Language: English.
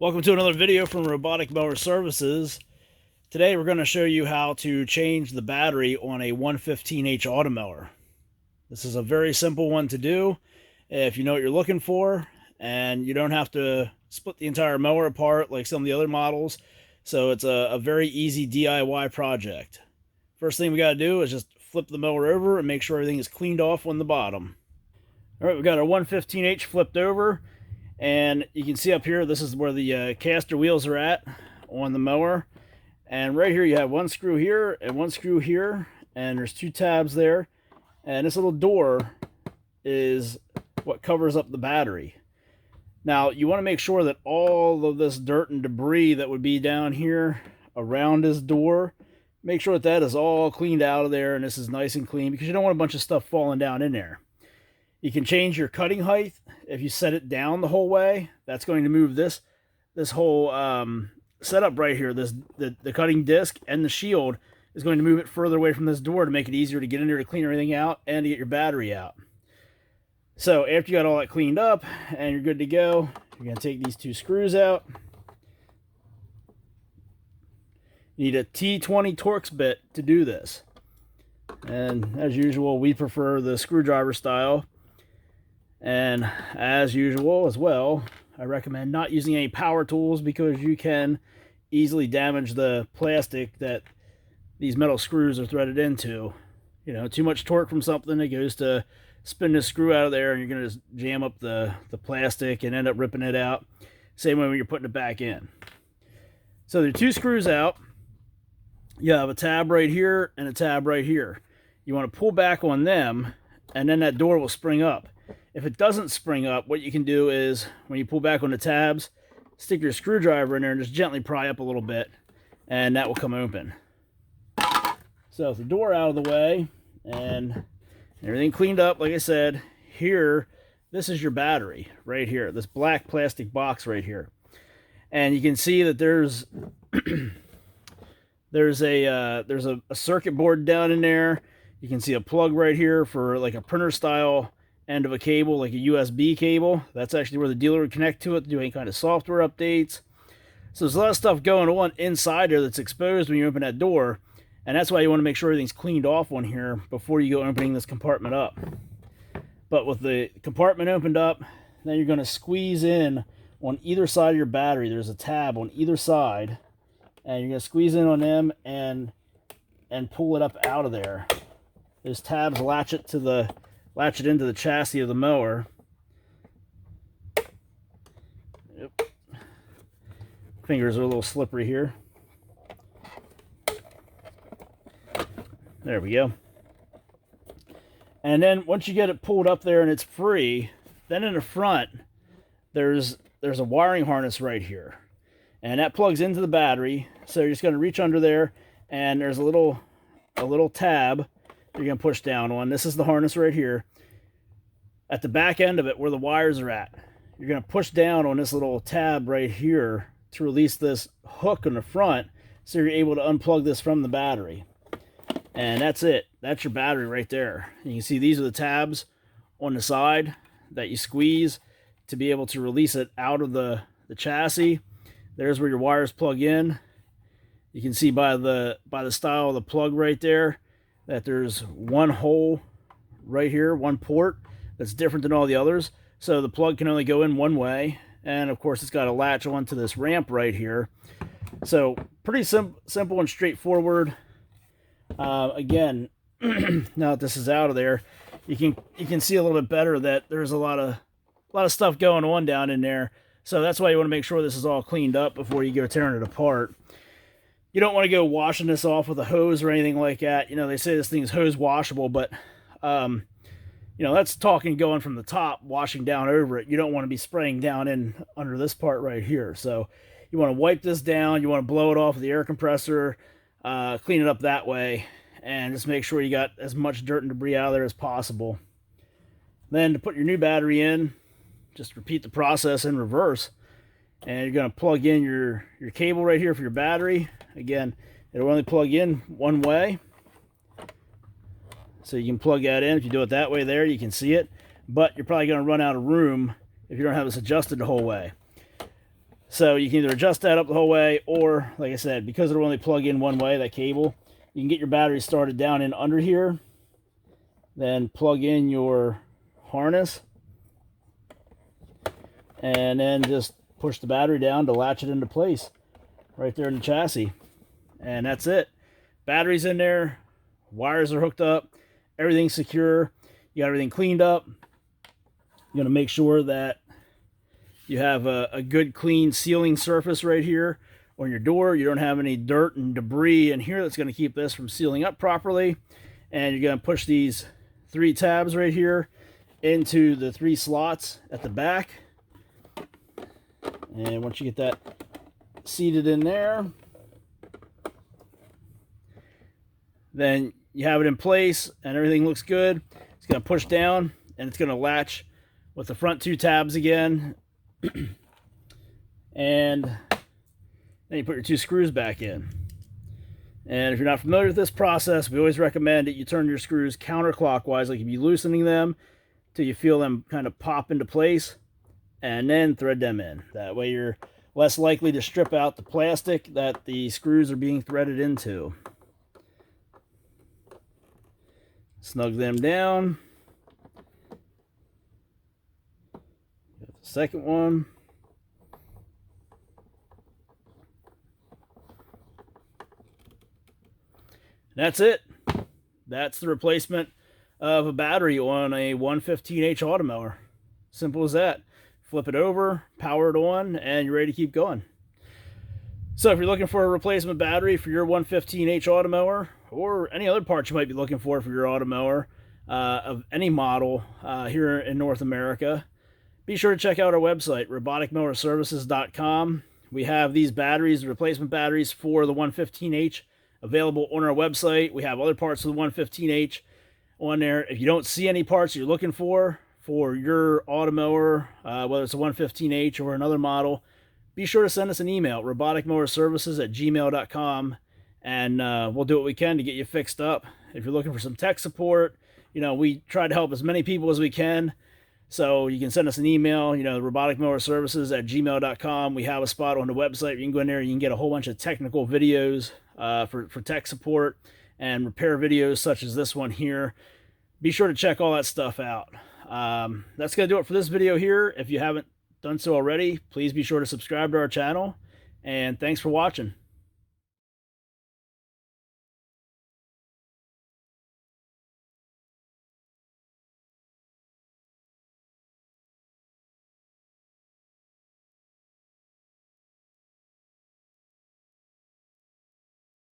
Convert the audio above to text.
Welcome to another video from Robotic Mower Services. Today we're going to show you how to change the battery on a 115H Automower. This is a very simple one to do if you know what you're looking for, and you don't have to split the entire mower apart like some of the other models. So it's a very easy DIY project. First thing we got to do is just flip the mower over and make sure everything is cleaned off on the bottom. All right, we've got our 115H flipped over. And you can see up here, this is where the caster wheels are at on the mower. And right here you have one screw here and one screw here. And there's two tabs there. And this little door is what covers up the battery. Now, you want to make sure that all of this dirt and debris that would be down here around this door, make sure that that is all cleaned out of there and this is nice and clean, because you don't want a bunch of stuff falling down in there. You can change your cutting height if you set it down the whole way. That's going to move this whole setup right here. The cutting disc and the shield is going to move it further away from this door to make it easier to get in there to clean everything out and to get your battery out. So after you got all that cleaned up and you're good to go, you're going to take these two screws out. You need a T20 Torx bit to do this. And as usual, we prefer the screwdriver style. And as usual as well, I recommend not using any power tools, because you can easily damage the plastic that these metal screws are threaded into. You know, too much torque from something, it goes to spin this screw out of there and you're going to just jam up the plastic and end up ripping it out. Same way when you're putting it back in. So there are two screws out. You have a tab right here and a tab right here. You want to pull back on them and then that door will spring up. If it doesn't spring up, what you can do is, when you pull back on the tabs, stick your screwdriver in there and just gently pry up a little bit, and that will come open. So with the door out of the way and everything cleaned up, like I said, here, this is your battery right here, this black plastic box right here. And you can see that there's there's a circuit board down in there. You can see a plug right here for like a printer style end of a cable, like a USB cable. That's actually where the dealer would connect to it to do any kind of software updates. So there's a lot of stuff going on inside there that's exposed when you open that door, and that's why you want to make sure everything's cleaned off on here before you go opening this compartment up. But with the compartment opened up, then you're going to squeeze in on either side of your battery. There's a tab on either side, and you're going to squeeze in on them and pull it up out of there. Those tabs latch it into the chassis of the mower. Yep. Fingers are a little slippery here. There we go. And then once you get it pulled up there and it's free, then in the front there's a wiring harness right here. And that plugs into the battery. So you're just going to reach under there and there's a little tab you're going to push down on. This is the harness right here. At the back end of it, where the wires are at, you're going to push down on this little tab right here to release this hook in the front, so you're able to unplug this from the battery. And that's it. That's your battery right there. You can see these are the tabs on the side that you squeeze to be able to release it out of the chassis. There's where your wires plug in. You can see by the style of the plug right there that there's one hole right here, one port that's different than all the others. So the plug can only go in one way, and of course it's got a latch onto this ramp right here. So pretty simple and straightforward. Again, now that this is out of there, you can see a little bit better that there's a lot of stuff going on down in there. So that's why you want to make sure this is all cleaned up before you go tearing it apart. You don't want to go washing this off with a hose or anything like that. You know, they say this thing is hose washable, but you know, that's talking going from the top, washing down over it. You don't want to be spraying down in under this part right here. So you want to wipe this down. You want to blow it off with the air compressor, clean it up that way, and just make sure you got as much dirt and debris out of there as possible. Then to put your new battery in, just repeat the process in reverse. And you're going to plug in your cable right here for your battery. Again, it'll only plug in one way. So you can plug that in. If you do it that way there, you can see it. But you're probably going to run out of room if you don't have this adjusted the whole way. So you can either adjust that up the whole way, or like I said, because it'll only plug in one way, that cable, you can get your battery started down in under here, then plug in your harness, and then just push the battery down to latch it into place right there in the chassis. And that's it. Battery's in there, wires are hooked up, everything's secure, you got everything cleaned up. You're going to make sure that you have a good clean sealing surface right here on your door. You don't have any dirt and debris in here that's going to keep this from sealing up properly. And you're going to push these 3 tabs right here into the 3 slots at the back. And once you get that seated in there, then you have it in place and everything looks good. It's going to push down and it's going to latch with the front 2 tabs again. And then you put your 2 screws back in. And if you're not familiar with this process, we always recommend that you turn your screws counterclockwise, like you'd be loosening them till you feel them kind of pop into place, and then thread them in. That way you're less likely to strip out the plastic that the screws are being threaded into. Snug them down. Got the second one. That's it. That's the replacement of a battery on a 115H Automower. Simple as that. Flip it over, power it on, and you're ready to keep going. So if you're looking for a replacement battery for your 115H Automower, or any other parts you might be looking for your Automower of any model here in North America, be sure to check out our website, roboticmowerservices.com. We have these batteries, replacement batteries for the 115H, available on our website. We have other parts of the 115H on there. If you don't see any parts you're looking for your Automower, whether it's a 115H or another model, be sure to send us an email, roboticmowerservices@gmail.com, and we'll do what we can to get you fixed up. If you're looking for some tech support, we try to help as many people as we can. So you can send us an email, roboticmowerservices@gmail.com. We have a spot on the website. You can go in there, you can get a whole bunch of technical videos for tech support and repair videos such as this one here. Be sure to check all that stuff out. That's going to do it for this video here. If you haven't done so already, please be sure to subscribe to our channel. And thanks for watching.